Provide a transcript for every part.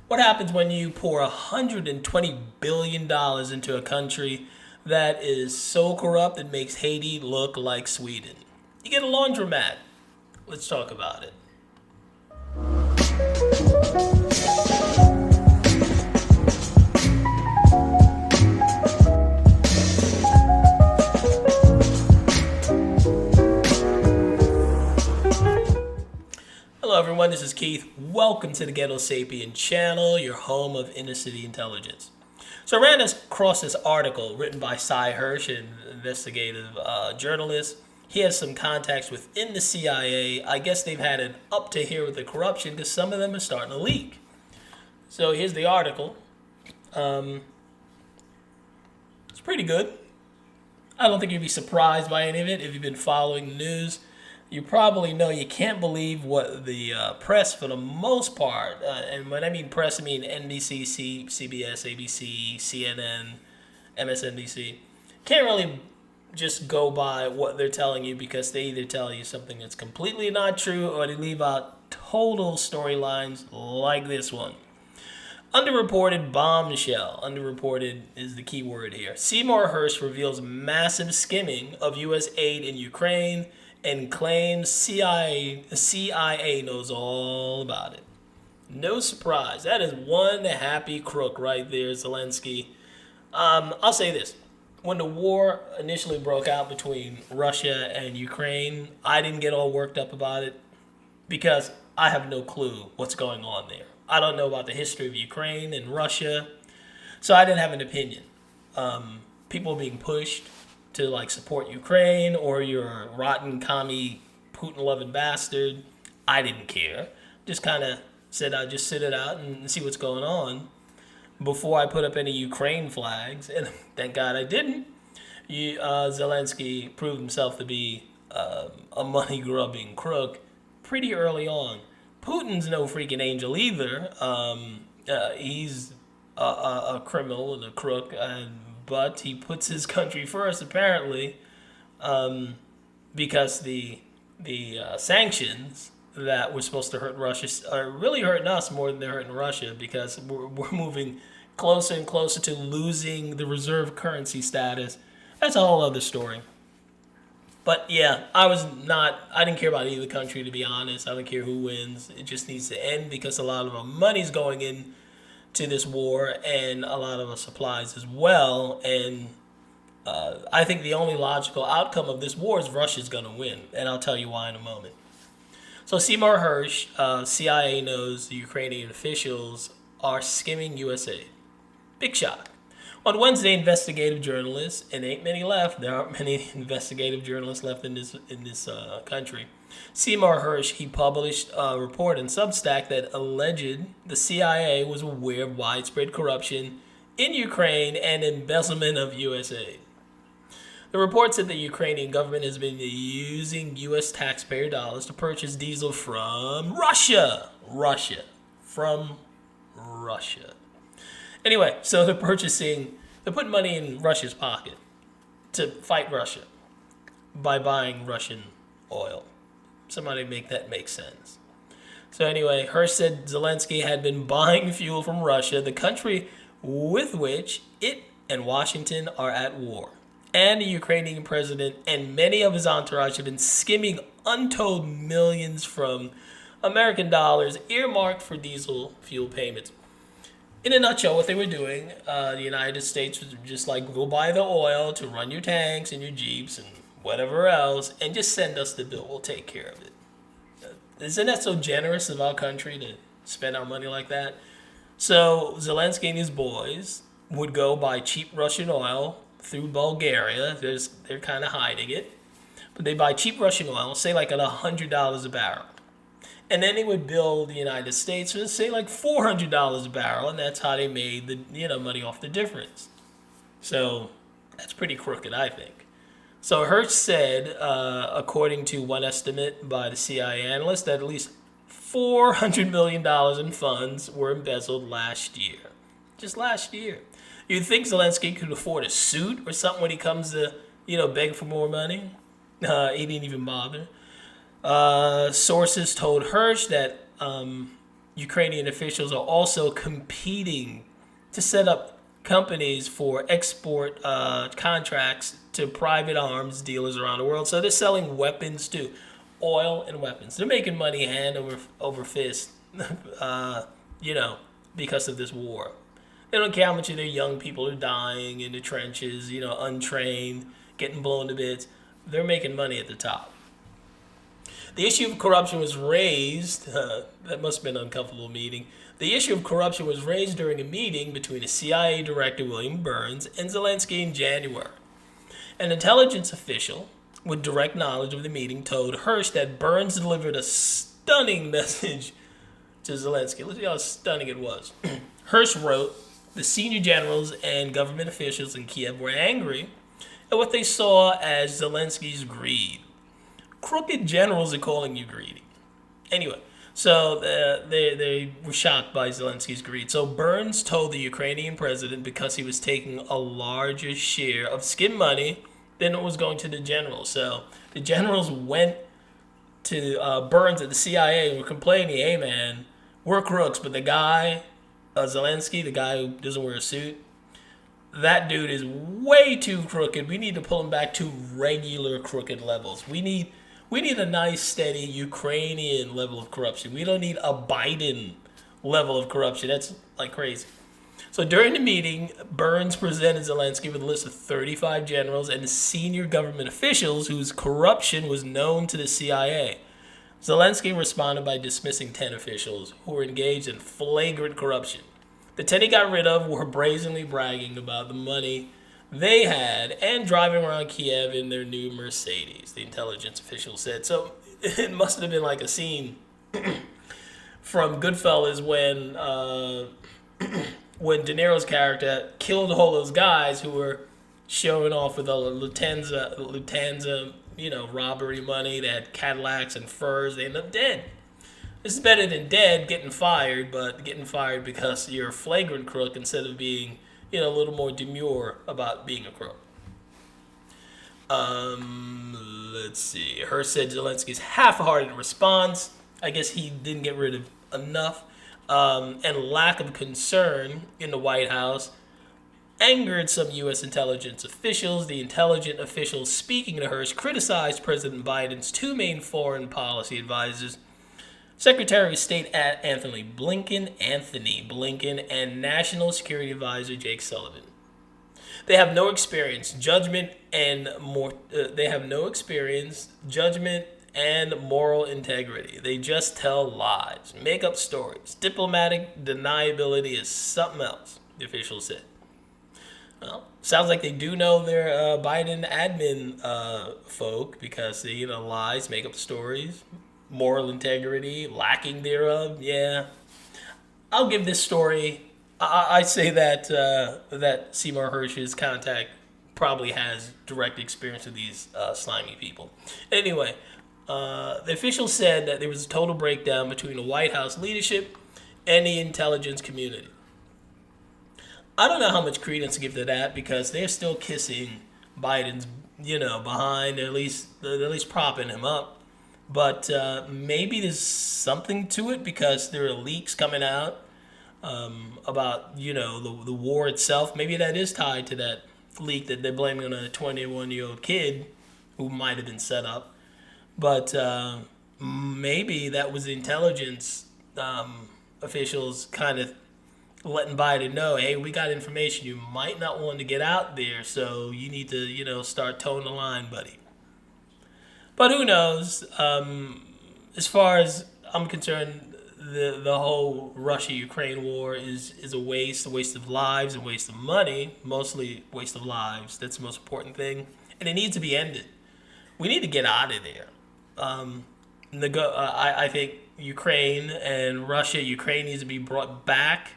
What happens when you pour $120 billion into a country that is so corrupt it makes Haiti look like Sweden? You get a laundromat. Let's talk about it. Hello, everyone. This is Keith. Welcome to the Ghetto Sapien channel, your home of inner city intelligence. So, I ran across this article written by Cy Hirsch, an investigative journalist. He has some contacts within the CIA. I guess they've had it up to here with the corruption because some of them are starting to leak. So, here's the article. It's pretty good. I don't think you'd be surprised by any of it if you've been following the news. You probably know you can't believe what the press, for the most part, and when I mean press, I mean NBC, CBS, ABC, CNN, MSNBC, can't really just go by what they're telling you because they either tell you something that's completely not true or they leave out total storylines like this one. Underreported bombshell. Underreported is the key word here. Seymour Hersh reveals massive skimming of U.S. aid in Ukraine and claims CIA knows all about it. No surprise. That is one happy crook right there, Zelensky. I'll say this. When the war initially broke out between Russia and Ukraine, I didn't get all worked up about it because I have no clue what's going on there. I don't know about the history of Ukraine and Russia, so I didn't have an opinion. People being pushed to like support Ukraine or you're a rotten commie Putin loving bastard. I didn't care. Just kind of said I'd just sit it out and see what's going on before I put up any Ukraine flags. And thank God I didn't. Zelensky proved himself to be a money grubbing crook pretty early on. Putin's no freaking angel either. He's a criminal and a crook, but he puts his country first, apparently, because the sanctions that were supposed to hurt Russia are really hurting us more than they're hurting Russia because we're moving closer and closer to losing the reserve currency status. That's a whole other story. But yeah, I didn't care about either country, to be honest. I don't care who wins. It just needs to end because a lot of our money's going in to this war and a lot of our supplies as well. And I think the only logical outcome of this war is Russia's going to win. And I'll tell you why in a moment. So Seymour Hersh, CIA knows the Ukrainian officials are skimming U.S. aid. Big shock. On Wednesday, investigative journalists, and ain't many left. There aren't many investigative journalists left in this country. Seymour Hersh, he published a report in Substack that alleged the CIA was aware of widespread corruption in Ukraine and embezzlement of U.S. aid. The report said the Ukrainian government has been using U.S. taxpayer dollars to purchase diesel from Russia. From Russia. Anyway, so they're putting money in Russia's pocket to fight Russia by buying Russian oil. Somebody make that make sense. So anyway, Hersh said Zelensky had been buying fuel from Russia, the country with which it and Washington are at war. And the Ukrainian president and many of his entourage have been skimming untold millions from American dollars earmarked for diesel fuel payments. In a nutshell, what they were doing, the United States was just like, go buy the oil to run your tanks and your Jeeps and whatever else, and just send us the bill. We'll take care of it. Isn't that so generous of our country to spend our money like that? So Zelensky and his boys would go buy cheap Russian oil through Bulgaria. They're kind of hiding it. But they buy cheap Russian oil, say like at $100 a barrel. And then they would bill the United States for, say, like $400 a barrel, and that's how they made the money off the difference. So that's pretty crooked, I think. So Hersh said, according to one estimate by the CIA analyst, that at least $400 million in funds were embezzled last year. Just last year. You'd think Zelensky could afford a suit or something when he comes to, beg for more money. He didn't even bother. Sources told Hersh that Ukrainian officials are also competing to set up companies for export contracts to private arms dealers around the world. So they're selling weapons too, oil and weapons. They're making money hand over fist, you know, because of this war. They don't care how much of their young people are dying in the trenches, you know, untrained, getting blown to bits. They're making money at the top. The issue of corruption was raised. That must have been an uncomfortable meeting. The issue of corruption was raised during a meeting between a CIA director, William Burns, and Zelensky in January. An intelligence official with direct knowledge of the meeting told Hirsch that Burns delivered a stunning message to Zelensky. Let's see how stunning it was. Hirsch wrote, the senior generals and government officials in Kiev were angry at what they saw as Zelensky's greed. Crooked generals are calling you greedy. Anyway, so they were shocked by Zelensky's greed. So Burns told the Ukrainian president because he was taking a larger share of skim money than it was going to the generals. So the generals went to Burns at the CIA and were complaining, hey man, we're crooks, but the guy, Zelensky, the guy who doesn't wear a suit, that dude is way too crooked. We need to pull him back to regular crooked levels. We need a nice, steady Ukrainian level of corruption. We don't need a Biden level of corruption. That's like crazy. So during the meeting, Burns presented Zelensky with a list of 35 generals and senior government officials whose corruption was known to the CIA. Zelensky responded by dismissing 10 officials who were engaged in flagrant corruption. The 10 he got rid of were brazenly bragging about the money they had and driving around Kiev in their new Mercedes, the intelligence official said. So it must have been like a scene from Goodfellas when De Niro's character killed all those guys who were showing off with the Lufthansa, you know, robbery money. They had Cadillacs and furs. They ended up dead. This is better than dead, getting fired, but getting fired because you're a flagrant crook instead of being, you know, a little more demure about being a crook. Let's see. Hirsch said Zelensky's half-hearted response, I guess he didn't get rid of enough, and lack of concern in the White House angered some U.S. intelligence officials. The intelligence officials speaking to Hirsch criticized President Biden's two main foreign policy advisors, Secretary of State Anthony Blinken, and National Security Advisor Jake Sullivan. They have no experience, judgment, and moral integrity. They just tell lies, make up stories. Diplomatic deniability is something else, the official said. Well, sounds like they do know their Biden admin folk because they, you know, lies, make up stories, moral integrity, lacking thereof. Yeah, I'll give this story. I say that that Seymour Hersh's contact probably has direct experience with these slimy people. Anyway, the official said that there was a total breakdown between the White House leadership and the intelligence community. I don't know how much credence to give to that because they're still kissing Biden's, you know, behind, at least propping him up. But maybe there's something to it because there are leaks coming out about, you know, the war itself. Maybe that is tied to that leak that they're blaming on a 21-year-old kid who might have been set up. But maybe that was the intelligence officials kind of letting Biden know, hey, we got information you might not want to get out there, so you need to, you know, start toeing the line, buddy. But who knows? As far as I'm concerned, the whole Russia-Ukraine war is a waste of lives, a waste of money, mostly waste of lives. That's the most important thing, and it needs to be ended. We need to get out of there. I think Ukraine needs to be brought back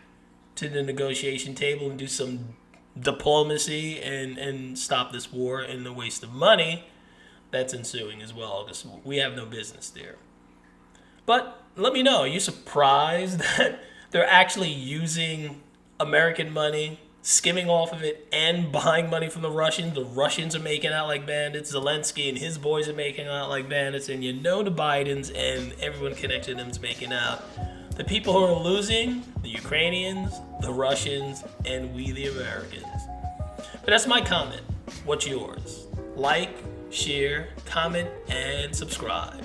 to the negotiation table and do some diplomacy and stop this war and the waste of money that's ensuing as well, because we have no business there. But let me know, are you surprised that they're actually using American money, skimming off of it, and buying money from the Russians? The Russians are making out like bandits. Zelensky and his boys are making out like bandits. And you know the Bidens and everyone connected to them is making out. The people who are losing, the Ukrainians, the Russians, and we the Americans. But that's my comment. What's yours? Like, share, comment, and subscribe.